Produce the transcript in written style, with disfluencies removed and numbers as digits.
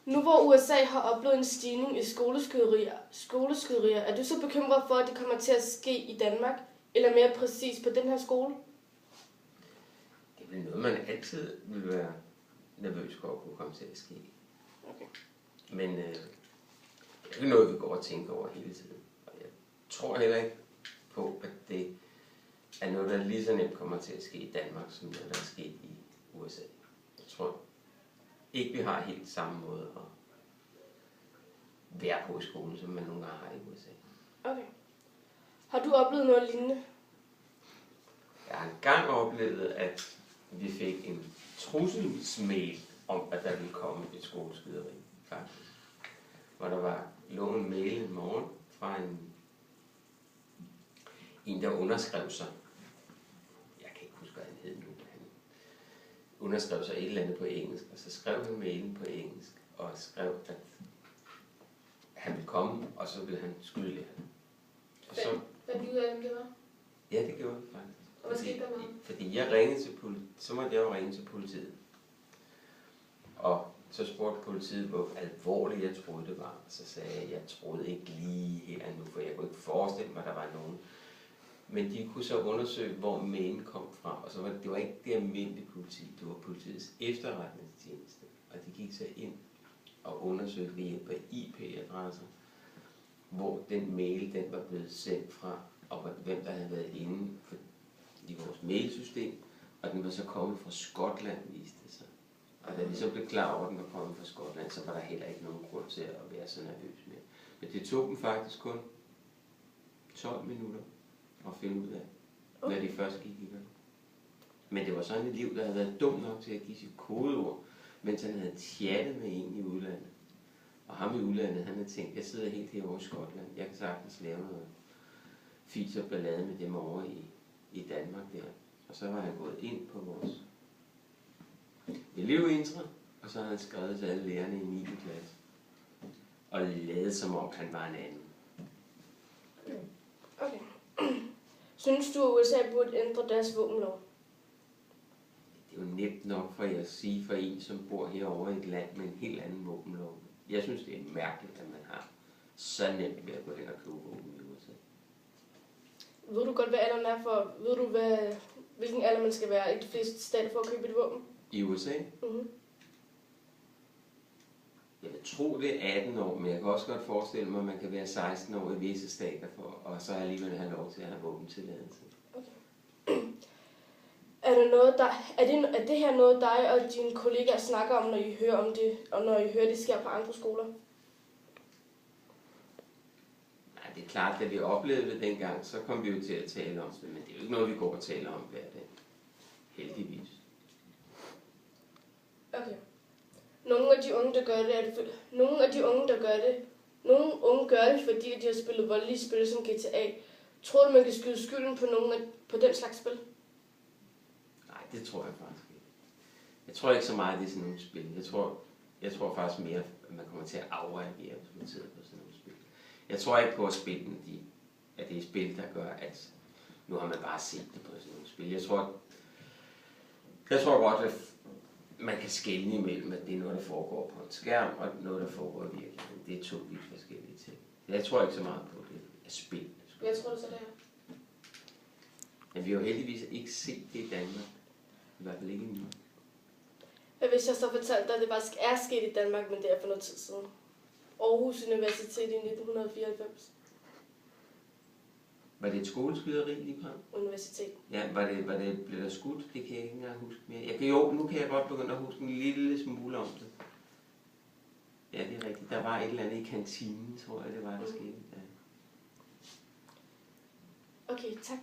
Nu hvor USA har oplevet en stigning i skoleskyderier, er du så bekymret for, at det kommer til at ske i Danmark? Eller mere præcis på den her skole? Det er vel noget, man altid vil være nervøs for at kunne komme til at ske. Okay. Men det er ikke noget, vi går og tænker over hele tiden. Og jeg tror heller ikke på, at det er noget, der lige så nemt kommer til at ske i Danmark, som noget, der er sket i USA. Jeg tror ikke, vi har helt samme måde at være på i skolen, som man nogle gange har i USA. Okay. Har du oplevet noget lignende? Jeg har engang oplevet, at vi fik en trusselsmail om, at der ville komme et skoleskyderi, faktisk. Hvor der lå en mail en morgen fra en, der underskrev sig. Jeg kan ikke huske, hvad han hed nu. Han underskrev sig et eller andet på engelsk, og så skrev han mailen på engelsk, og skrev, at han ville komme, og så ville han skyde lærerne. Hvad du ud af, hvem det var? Ja, det gjorde det faktisk. Og hvad skete der med ham? Fordi jeg ringede til politiet, så måtte jeg jo ringe til politiet. Og så spurgte politiet, hvor alvorligt jeg troede det var. Og så sagde jeg, at jeg troede ikke lige her nu, for jeg kunne ikke forestille mig, at der var nogen. Men de kunne så undersøge, hvor mailen kom fra. Og så var det var ikke det almindelige politi, det var politiets efterretningstjeneste. Og de gik så ind og undersøgte ved hjælp af IP-adresser, hvor den mail den var blevet sendt fra, og hvem der havde været inde i vores mailsystem, og den var så kommet fra Skotland, viste det sig. Og da vi så blev klar over, at den var kommet fra Skotland, så var der heller ikke nogen grund til at være så nervøs mere. Men det tog dem faktisk kun 12 minutter at finde ud af, når de først gik i gang. Men det var sådan et liv, der havde været dum nok til at give sit kodeord, mens han havde chattet med en i udlandet. Og ham i udlandet, han havde tænkt, jeg sidder helt herovre i Skotland, jeg kan sagtens lave noget fis og ballade med dem over i Danmark der. Og så var han gået ind på vores elevintra, og så havde han skrevet til alle lærerne i 9. klasse. Og lavet som om han var en anden. Okay. Synes du, at USA burde ændre deres våbenlov? Det er jo nemt nok for jer at sige for en, som bor herovre i et land med en helt anden våbenlov. Jeg synes, det er mærkeligt, at man har så nemt ved at gå hen og købe våben i USA. Ved du godt, hvad alderen er for? Ved du, hvilken alder man skal være i de fleste stater for at købe et våben? I USA? Mm-hmm. Jeg vil tro, det er 18 år, men jeg kan også godt forestille mig, at man kan være 16 år i visse stater, og så alligevel have lov til at have våbentilladelse. Okay. Er det her noget, dig og dine kollegaer snakker om, når I hører om det, og når I hører, det sker på andre skoler? Nej, det er klart, at da vi oplevede det dengang, så kom vi jo til at tale om det, men det er jo ikke noget, vi går og taler om hver dag. Heldigvis. Okay. Nogle unge gør det, fordi de har spillet voldelige spil som GTA. Tror du, man kan skyde skylden på den slags spil? Nej, det tror jeg faktisk ikke. Jeg tror ikke så meget, at det er sådan nogle spil. Jeg tror faktisk mere, at man kommer til at afreagere, hvis man sidder på sådan nogle spil. Jeg tror ikke på, at spillene, at det er spil, der gør, at nu har man bare set det på sådan nogle spil. Jeg tror godt, at man kan skelne imellem, at det er noget, der foregår på en skærm, og noget, der foregår i virkeligheden. Det er to vidt forskellige ting. Jeg tror ikke så meget på det at spil. Jeg tror det så, det er. Men vi har jo heldigvis ikke set det i Danmark. I hvert fald ikke endnu. Hvad hvis jeg så fortalte dig, at det faktisk er sket i Danmark, men det er for noget tid siden? Aarhus Universitet i 1994. Var det et skoleskyderi lige på? Universitet. Ja, blev der skudt? Det kan jeg ikke engang huske mere. Nu kan jeg godt begynde at huske en lille smule om det. Ja, det er rigtigt. Der var et eller andet i kantinen, tror jeg, det var, der skete. Ja. Okay, tak.